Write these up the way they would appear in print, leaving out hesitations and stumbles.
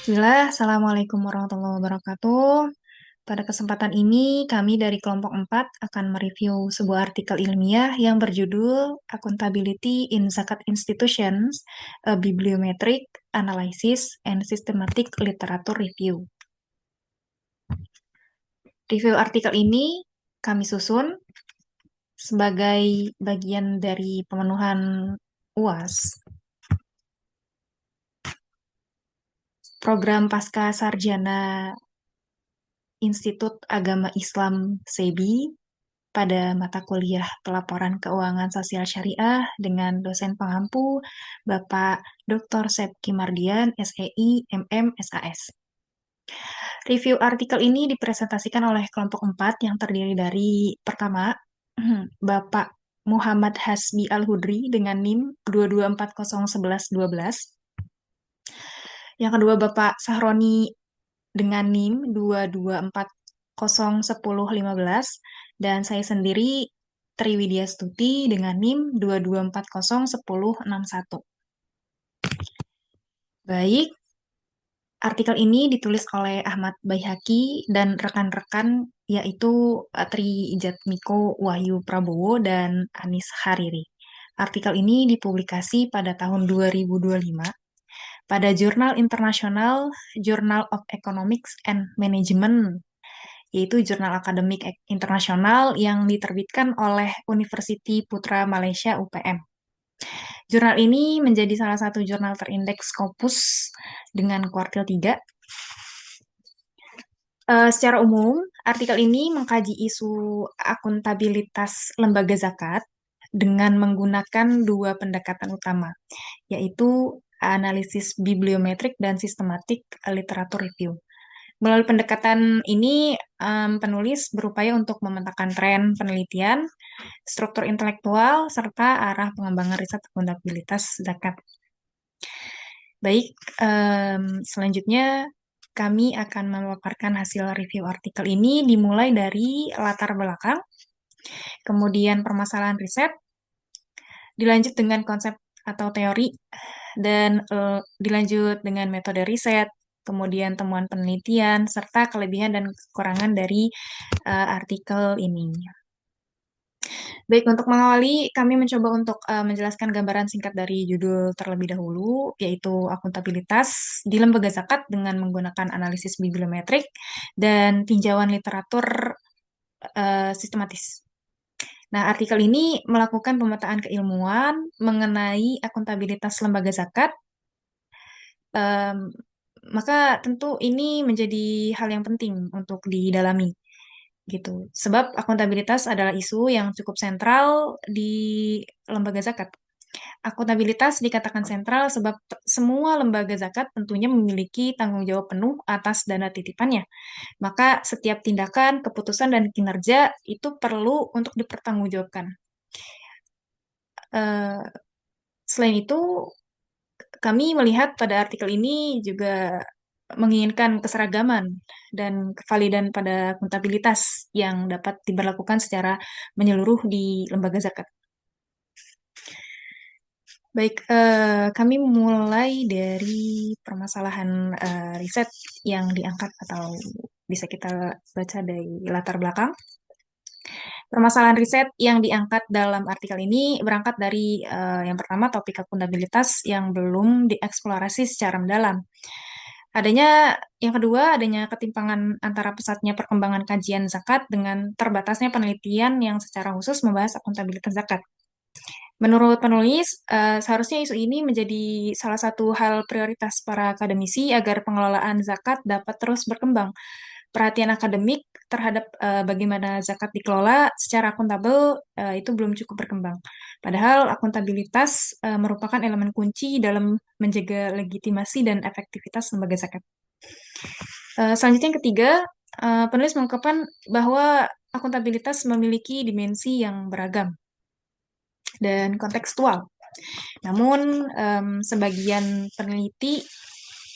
Bismillah, Assalamualaikum warahmatullahi wabarakatuh. Pada kesempatan ini, kami dari kelompok 4 akan mereview sebuah artikel ilmiah yang berjudul Accountability in Zakat Institutions, a Bibliometric Analysis and Systematic Literature Review. Review artikel ini kami susun sebagai bagian dari pemenuhan UAS, program Pasca Sarjana Institut Agama Islam SEBI, pada mata kuliah Pelaporan Keuangan Sosial Syariah dengan dosen pengampu Bapak Dr. Sepki Mardian, SEI, MM, SAS. Review artikel ini dipresentasikan oleh kelompok 4 yang terdiri dari pertama, Bapak Muhammad Hasbi Al-Hudri dengan NIM 224011112. Yang kedua, Bapak Sahroni dengan NIM 224011015. Dan saya sendiri Triwidya Stuti dengan NIM 224011061. Baik, artikel ini ditulis oleh Ahmad Baihaqi dan rekan-rekan yaitu Tri Ijatmiko Wahyu Prabowo dan Anis Hariri. Artikel ini dipublikasi pada tahun 2025 pada jurnal internasional Journal of Economics and Management, yaitu jurnal akademik internasional yang diterbitkan oleh Universiti Putra Malaysia UPM. Jurnal ini menjadi salah satu jurnal terindeks Scopus dengan kuartil 3. Secara umum, artikel ini mengkaji isu akuntabilitas lembaga zakat dengan menggunakan dua pendekatan utama, yaitu analisis bibliometrik dan sistematik literatur review. Melalui pendekatan ini, penulis berupaya untuk memetakan tren penelitian, struktur intelektual, serta arah pengembangan riset akuntabilitas zakat. Baik, selanjutnya kami akan memaparkan hasil review artikel ini dimulai dari latar belakang, kemudian permasalahan riset, dilanjut dengan konsep atau teori, dan dilanjut dengan metode riset, kemudian temuan penelitian, serta kelebihan dan kekurangan dari artikel ini. Baik, untuk mengawali, kami mencoba untuk menjelaskan gambaran singkat dari judul terlebih dahulu, yaitu akuntabilitas di lembaga zakat dengan menggunakan analisis bibliometrik dan tinjauan literatur sistematis. Nah, artikel ini melakukan pemetaan keilmuan mengenai akuntabilitas lembaga zakat. Maka tentu ini menjadi hal yang penting untuk didalami gitu. Sebab akuntabilitas adalah isu yang cukup sentral di lembaga zakat. Akuntabilitas dikatakan sentral sebab semua lembaga zakat tentunya memiliki tanggung jawab penuh atas dana titipannya. Maka setiap tindakan, keputusan, dan kinerja itu perlu untuk dipertanggungjawabkan. Selain itu, kami melihat pada artikel ini juga menginginkan keseragaman dan kevalidan pada akuntabilitas yang dapat diberlakukan secara menyeluruh di lembaga zakat. Baik, kami mulai dari permasalahan riset yang diangkat atau bisa kita baca dari latar belakang. Permasalahan riset yang diangkat dalam artikel ini berangkat dari yang pertama topik akuntabilitas yang belum dieksplorasi secara mendalam. Yang kedua, adanya ketimpangan antara pesatnya perkembangan kajian zakat dengan terbatasnya penelitian yang secara khusus membahas akuntabilitas zakat. Menurut penulis, seharusnya isu ini menjadi salah satu hal prioritas para akademisi agar pengelolaan zakat dapat terus berkembang. Perhatian akademik terhadap bagaimana zakat dikelola secara akuntabel itu belum cukup berkembang. Padahal akuntabilitas merupakan elemen kunci dalam menjaga legitimasi dan efektivitas lembaga zakat. Selanjutnya yang ketiga, penulis mengungkapkan bahwa akuntabilitas memiliki dimensi yang beragam dan kontekstual. Namun, sebagian peneliti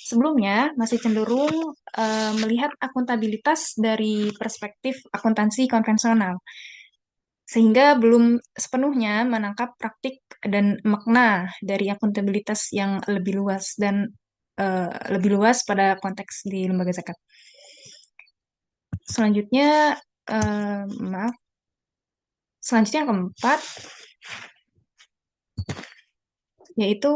sebelumnya masih cenderung melihat akuntabilitas dari perspektif akuntansi konvensional, sehingga belum sepenuhnya menangkap praktik dan makna dari akuntabilitas yang lebih luas. Dan lebih luas pada konteks di lembaga zakat. Selanjutnya, maaf, selanjutnya yang keempat, yaitu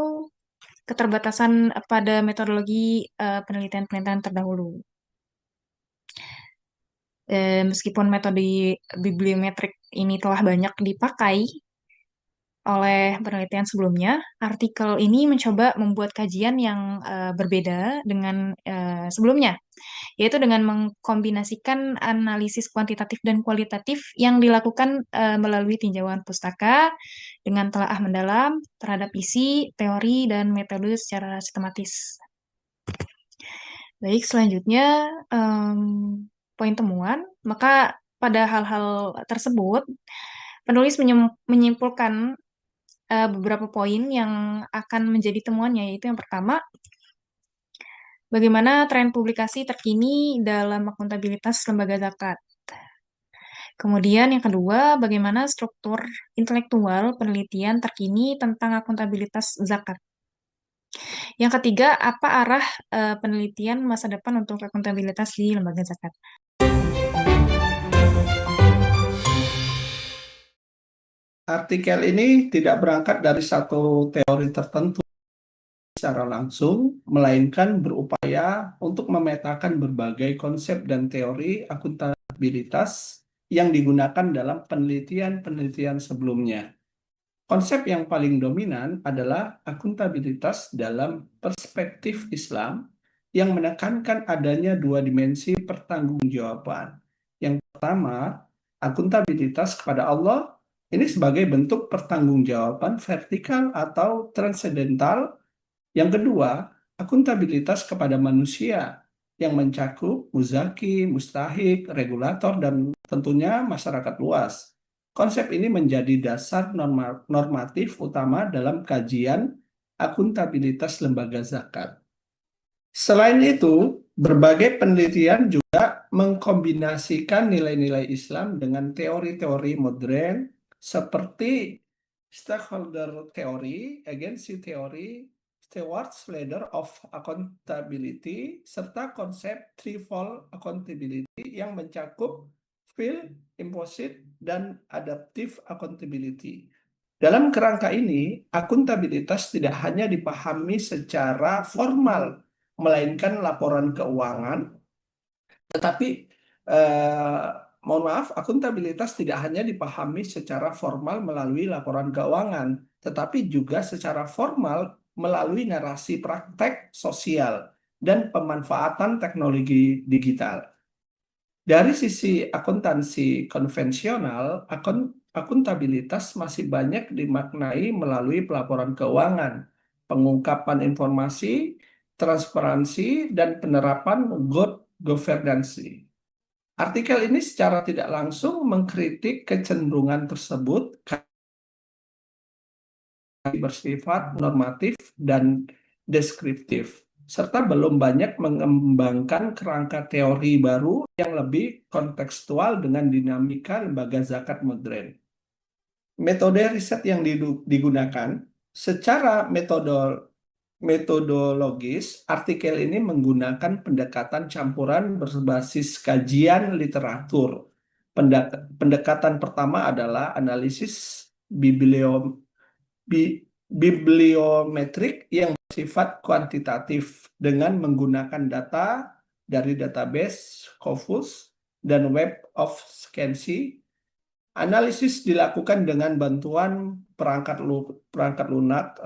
keterbatasan pada metodologi penelitian-penelitian terdahulu. Meskipun metode bibliometrik ini telah banyak dipakai oleh penelitian sebelumnya, artikel ini mencoba membuat kajian yang berbeda dengan sebelumnya, yaitu dengan mengkombinasikan analisis kuantitatif dan kualitatif yang dilakukan melalui tinjauan pustaka dengan telaah mendalam terhadap isi, teori, dan metode secara sistematis. Baik, selanjutnya poin temuan. Maka pada hal-hal tersebut, penulis menyimpulkan beberapa poin yang akan menjadi temuannya, yaitu yang pertama, bagaimana tren publikasi terkini dalam akuntabilitas lembaga zakat. Kemudian yang kedua, bagaimana struktur intelektual penelitian terkini tentang akuntabilitas zakat. Yang ketiga, apa arah penelitian masa depan untuk akuntabilitas di lembaga zakat. Artikel ini tidak berangkat dari satu teori tertentu secara langsung, melainkan berupaya untuk memetakan berbagai konsep dan teori akuntabilitas yang digunakan dalam penelitian-penelitian sebelumnya. Konsep yang paling dominan adalah akuntabilitas dalam perspektif Islam yang menekankan adanya dua dimensi pertanggungjawaban. Yang pertama, akuntabilitas kepada Allah ini sebagai bentuk pertanggungjawaban vertikal atau transendental. Yang kedua, akuntabilitas kepada manusia yang mencakup muzaki, mustahik, regulator, dan tentunya masyarakat luas. Konsep ini menjadi dasar normatif utama dalam kajian akuntabilitas lembaga zakat. Selain itu, berbagai penelitian juga mengkombinasikan nilai-nilai Islam dengan teori-teori modern seperti stakeholder theory, agency theory, Stewart's Ladder of Accountability, serta konsep threefold accountability yang mencakup field, implicit, dan adaptive accountability. Dalam kerangka ini, akuntabilitas tidak hanya dipahami secara formal, melainkan laporan keuangan, tetapi mohon maaf, akuntabilitas tidak hanya dipahami secara formal melalui laporan keuangan, tetapi juga secara formal melalui narasi praktek sosial dan pemanfaatan teknologi digital. Dari sisi akuntansi konvensional, akuntabilitas masih banyak dimaknai melalui pelaporan keuangan, pengungkapan informasi, transparansi, dan penerapan good governance. Artikel ini secara tidak langsung mengkritik kecenderungan tersebut karena bersifat normatif dan deskriptif, serta belum banyak mengembangkan kerangka teori baru yang lebih kontekstual dengan dinamika lembaga zakat modern. Metode riset yang digunakan secara metodologis, artikel ini menggunakan pendekatan campuran berbasis kajian literatur. Pendekatan pertama adalah analisis bibliometrik yang bersifat kuantitatif dengan menggunakan data dari database Scopus dan Web of Science. Analisis dilakukan dengan bantuan perangkat lunak,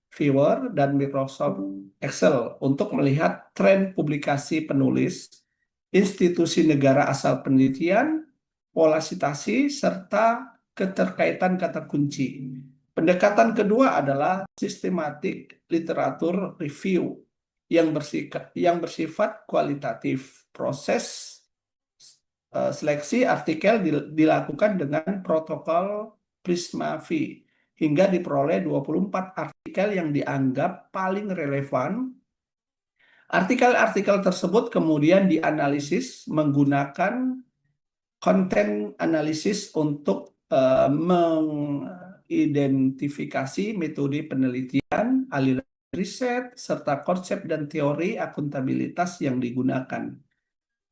Viewer, dan Microsoft Excel untuk melihat tren publikasi penulis, institusi negara asal penelitian, pola citasi, serta keterkaitan kata kunci. Pendekatan kedua adalah systematic literature review yang bersifat kualitatif. Proses seleksi artikel dilakukan dengan protokol Prisma-V hingga diperoleh 24 artikel yang dianggap paling relevan. Artikel-artikel tersebut kemudian dianalisis menggunakan konten analisis untuk mengidentifikasi metode penelitian, aliran riset, serta konsep dan teori akuntabilitas yang digunakan.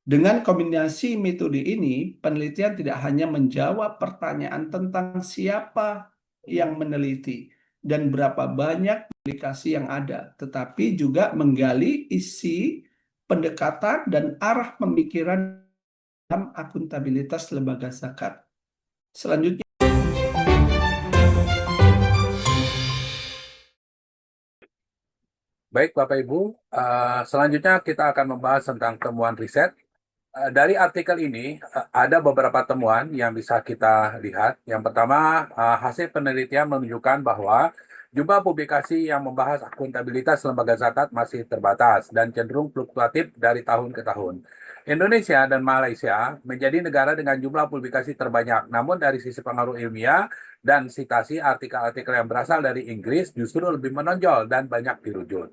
Dengan kombinasi metode ini, penelitian tidak hanya menjawab pertanyaan tentang siapa yang meneliti dan berapa banyak publikasi yang ada, tetapi juga menggali isi, pendekatan, dan arah pemikiran dalam akuntabilitas lembaga zakat. Selanjutnya, Baik, Bapak Ibu, selanjutnya kita akan membahas tentang temuan riset. Dari artikel ini ada beberapa temuan yang bisa kita lihat. Yang pertama, hasil penelitian menunjukkan bahwa jumlah publikasi yang membahas akuntabilitas lembaga zakat masih terbatas dan cenderung fluktuatif dari tahun ke tahun. Indonesia dan Malaysia menjadi negara dengan jumlah publikasi terbanyak. Namun dari sisi pengaruh ilmiah dan citasi artikel-artikel yang berasal dari Inggris justru lebih menonjol dan banyak dirujuk.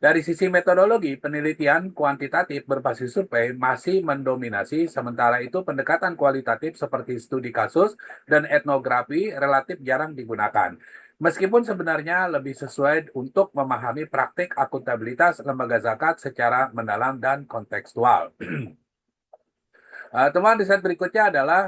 Dari sisi metodologi, penelitian kuantitatif berbasis survei masih mendominasi, sementara itu pendekatan kualitatif seperti studi kasus dan etnografi relatif jarang digunakan. Meskipun sebenarnya lebih sesuai untuk memahami praktik akuntabilitas lembaga zakat secara mendalam dan kontekstual. Temuan riset berikutnya adalah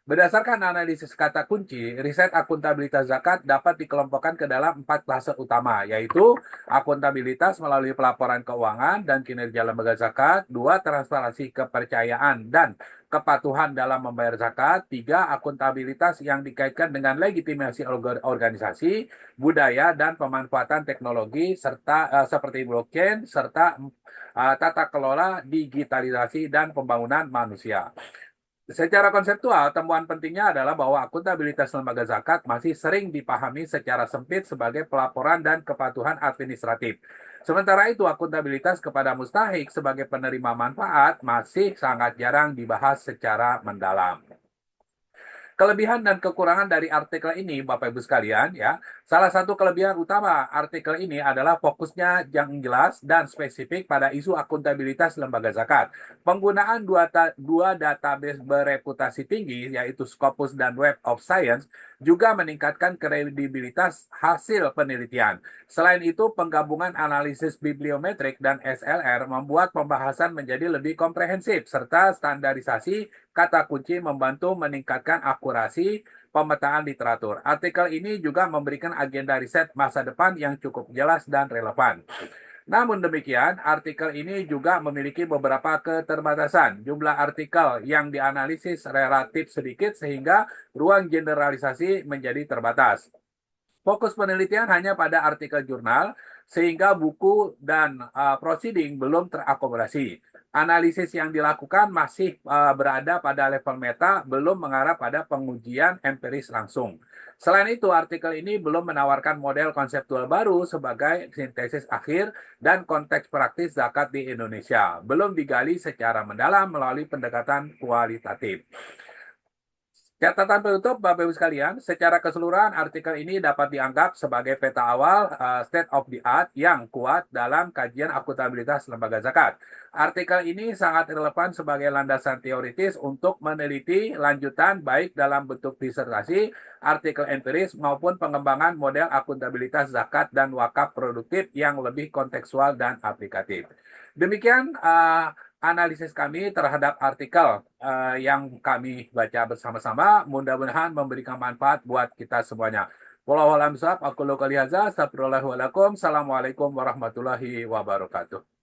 berdasarkan analisis kata kunci, riset akuntabilitas zakat dapat dikelompokkan ke dalam 4 klase utama, yaitu akuntabilitas melalui pelaporan keuangan dan kinerja lembaga zakat, 2, transparansi kepercayaan dan kepatuhan dalam membayar zakat, 3, akuntabilitas yang dikaitkan dengan legitimasi organisasi, budaya, dan pemanfaatan teknologi serta seperti blockchain, serta tata kelola digitalisasi dan pembangunan manusia. Secara konseptual, temuan pentingnya adalah bahwa akuntabilitas lembaga zakat masih sering dipahami secara sempit sebagai pelaporan dan kepatuhan administratif. Sementara itu, akuntabilitas kepada mustahik sebagai penerima manfaat masih sangat jarang dibahas secara mendalam. Kelebihan dan kekurangan dari artikel ini, Bapak Ibu sekalian, ya. Salah satu kelebihan utama artikel ini adalah fokusnya yang jelas dan spesifik pada isu akuntabilitas lembaga zakat. Penggunaan dua database bereputasi tinggi, yaitu Scopus dan Web of Science, juga meningkatkan kredibilitas hasil penelitian. Selain itu, penggabungan analisis bibliometrik dan SLR membuat pembahasan menjadi lebih komprehensif, serta standarisasi kata kunci membantu meningkatkan akurasi pemetaan literatur. Artikel ini juga memberikan agenda riset masa depan yang cukup jelas dan relevan. Namun demikian, artikel ini juga memiliki beberapa keterbatasan. Jumlah artikel yang dianalisis relatif sedikit sehingga ruang generalisasi menjadi terbatas. Fokus penelitian hanya pada artikel jurnal, sehingga buku dan proceeding belum terakomodasi. Analisis yang dilakukan masih berada pada level meta, belum mengarah pada pengujian empiris langsung. Selain itu, artikel ini belum menawarkan model konseptual baru sebagai sintesis akhir dan konteks praktis zakat di Indonesia. Belum digali secara mendalam melalui pendekatan kualitatif. Catatan penutup, Bapak Ibu sekalian, secara keseluruhan artikel ini dapat dianggap sebagai peta awal state of the art yang kuat dalam kajian akuntabilitas lembaga zakat. Artikel ini sangat relevan sebagai landasan teoritis untuk meneliti lanjutan baik dalam bentuk disertasi, artikel empiris maupun pengembangan model akuntabilitas zakat dan wakaf produktif yang lebih kontekstual dan aplikatif. Demikian analisis kami terhadap artikel yang kami baca bersama-sama, mudah-mudahan memberikan manfaat buat kita semuanya. Wallahu a'lam bishawab. Aku qouli hadza, astagfirullahaladzim. Assalamualaikum warahmatullahi wabarakatuh.